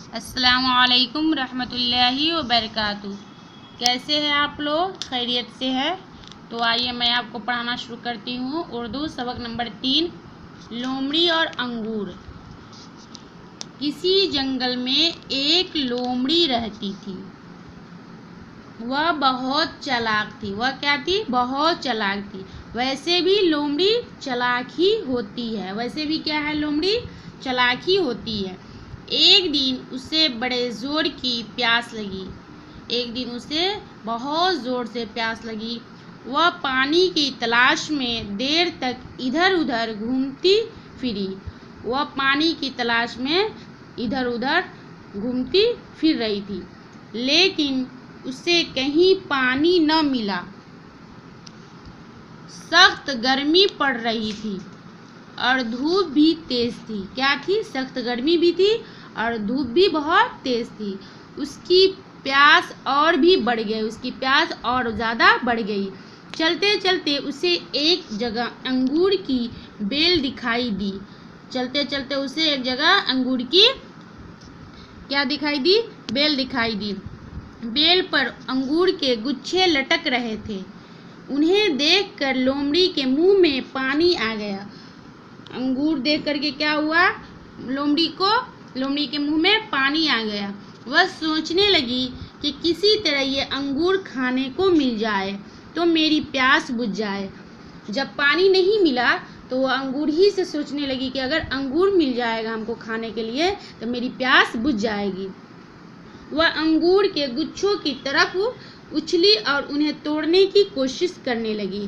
अस्सलामुअलैकुम रहमतुल्लाहि व बरकातुहू। कैसे हैं आप लोग? खैरियत से है? तो आइए मैं आपको पढ़ाना शुरू करती हूँ। उर्दू सबक नंबर 3, लोमड़ी और अंगूर। किसी जंगल में एक लोमड़ी रहती थी। वह बहुत चालाक थी। वह क्या थी? बहुत चालाक थी। वैसे भी लोमड़ी चालाक ही होती है। वैसे भी क्या है? लोमड़ी चालाक ही होती है। एक दिन उसे बड़े जोर की प्यास लगी। एक दिन उसे बहुत जोर से प्यास लगी। वह पानी की तलाश में देर तक इधर उधर घूमती फिरी। वह पानी की तलाश में इधर उधर घूमती फिर रही थी, लेकिन उसे कहीं पानी न मिला। सख्त गर्मी पड़ रही थी और धूप भी तेज थी। क्या थी? सख्त गर्मी भी थी और धूप भी बहुत तेज थी। उसकी प्यास और भी बढ़ गई। उसकी प्यास और ज़्यादा बढ़ गई। चलते चलते उसे एक जगह अंगूर की बेल दिखाई दी। चलते चलते उसे एक जगह अंगूर की क्या दिखाई दी? बेल दिखाई दी। बेल पर अंगूर के गुच्छे लटक रहे थे। उन्हें देखकर लोमड़ी के मुंह में पानी आ गया। अंगूर देख करके क्या हुआ? लोमड़ी के मुंह में पानी आ गया। वह सोचने लगी कि किसी तरह ये अंगूर खाने को मिल जाए तो मेरी प्यास बुझ जाए। जब पानी नहीं मिला तो वह अंगूर ही से सोचने लगी कि अगर अंगूर मिल जाएगा हमको खाने के लिए तो मेरी प्यास बुझ जाएगी। वह अंगूर के गुच्छों की तरफ उछली और उन्हें तोड़ने की कोशिश करने लगी।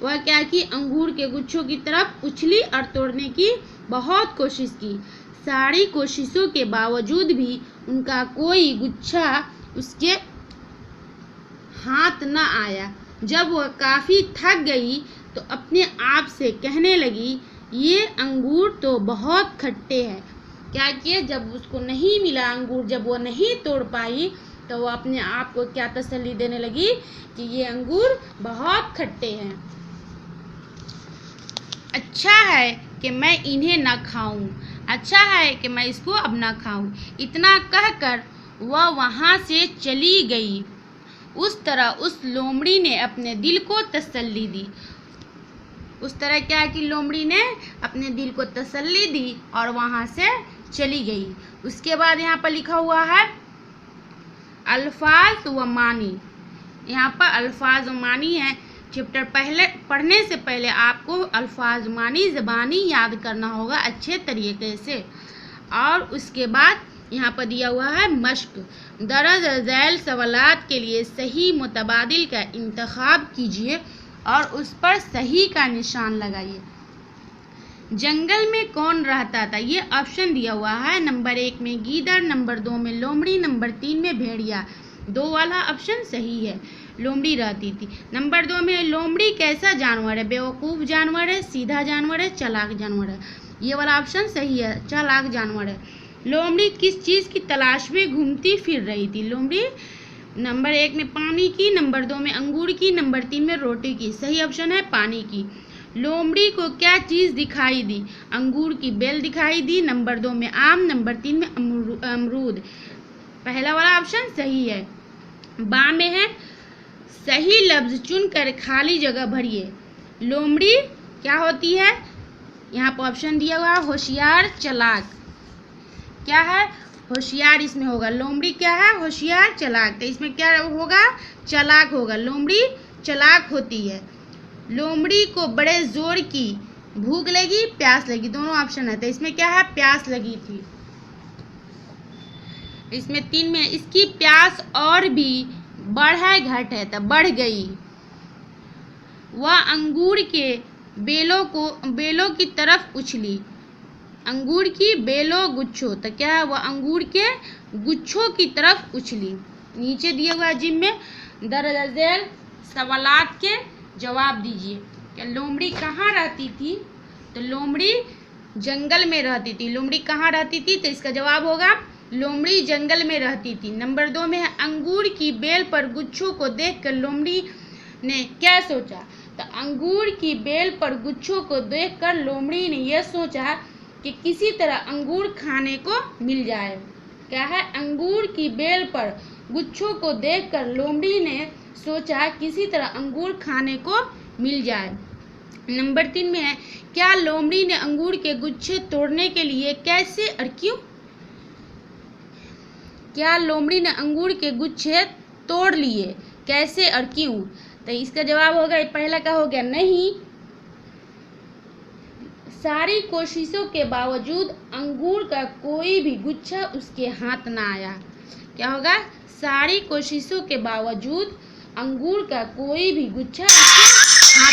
वह क्या की? अंगूर के गुच्छों की तरफ उछली और तोड़ने की बहुत कोशिश की। सारी कोशिशों के बावजूद भी उनका कोई गुच्छा उसके हाथ न आया। जब वह काफी थक गई तो अपने आप से कहने लगी, ये अंगूर तो बहुत खट्टे हैं। क्या किए? जब उसको नहीं मिला अंगूर, जब वो नहीं तोड़ पाई तो वो अपने आप को क्या तसल्ली देने लगी कि ये अंगूर बहुत खट्टे हैं। अच्छा है कि मैं इन्हें न खाऊं। अच्छा है कि मैं इसको अब न खाऊं। इतना कहकर वह वहां से चली गई। उस तरह उस लोमड़ी ने अपने दिल को तसल्ली दी। उस तरह क्या कि लोमड़ी ने अपने दिल को तसल्ली दी और वहां से चली गई। उसके बाद यहाँ पर लिखा हुआ है अल्फाज व मानी। यहाँ पर अल्फाज व मानी है। चैप्टर पहले पढ़ने से पहले आपको अल्फाज मानी ज़बानी याद करना होगा अच्छे तरीके से। और उसके बाद यहाँ पर दिया हुआ है मश्क। दर्ज झैल सवालात के लिए सही मुतबादिल का इंतखाब कीजिए और उस पर सही का निशान लगाइए। जंगल में कौन रहता था? ये ऑप्शन दिया हुआ है। नंबर 1 में गीदड़, नंबर 2 में लोमड़ी, नंबर 3 में भेड़िया। 2 वाला ऑप्शन सही है। लोमड़ी रहती थी। नंबर 2 में लोमड़ी कैसा जानवर है? बेवकूफ़ जानवर है, सीधा जानवर है, चालाक जानवर है। ये वाला ऑप्शन सही है, चालाक जानवर है। लोमड़ी किस चीज़ की तलाश में घूमती फिर रही थी? लोमड़ी नंबर 1 में पानी की, नंबर 2 में अंगूर की, नंबर 3 में रोटी की। सही ऑप्शन है पानी की। लोमड़ी को क्या चीज़ दिखाई दी? अंगूर की बेल दिखाई दी। नंबर 2 में आम, नंबर 3 में अमरूद। पहला वाला ऑप्शन सही है। बा में है सही लफ्ज चुनकर खाली जगह भरिए। लोमड़ी क्या होती है? यहाँ पर ऑप्शन दिया हुआ है होशियार, चालाक। क्या है? होशियार इसमें होगा। लोमड़ी क्या है? होशियार, चालाक। तो इसमें क्या होगा? चालाक होगा। लोमड़ी चालाक होती है। लोमड़ी को बड़े जोर की भूख लगी, प्यास लगी, दोनों ऑप्शन है। तो इसमें क्या है? प्यास लगी थी। इसमें 3 में इसकी प्यास और भी बढ़े घट है तो बढ़ गई। वह अंगूर के बेलों की तरफ उछली। अंगूर की बेलों गुच्छों, तो क्या है? वह अंगूर के गुच्छों की तरफ उछली। नीचे दिए हुआ जिम में दर्ज झैल सवालात के जवाब दीजिए। क्या लोमड़ी कहाँ रहती थी? तो लोमड़ी जंगल में रहती थी। लोमड़ी कहाँ रहती थी? तो इसका जवाब होगा लोमड़ी जंगल में रहती थी। नंबर 2 में है अंगूर की बेल पर गुच्छों को देखकर लोमड़ी ने क्या सोचा? तो अंगूर की बेल पर गुच्छों को देखकर लोमड़ी ने यह सोचा कि किसी तरह अंगूर खाने को मिल जाए। क्या है, अंगूर की बेल पर गुच्छों को देखकर लोमड़ी ने सोचा किसी तरह अंगूर खाने को मिल जाए। नंबर 3 में है, क्या लोमड़ी ने अंगूर के गुच्छे तोड़ने के लिए कैसे और क्यों? क्या लोमड़ी ने अंगूर के गुच्छे तोड़ लिए, कैसे और क्यों? तो इसका जवाब होगा, पहला का हो गया नहीं। सारी कोशिशों के बावजूद अंगूर का कोई भी गुच्छा उसके हाथ ना आया। क्या होगा, सारी कोशिशों के बावजूद अंगूर का कोई भी गुच्छा उसके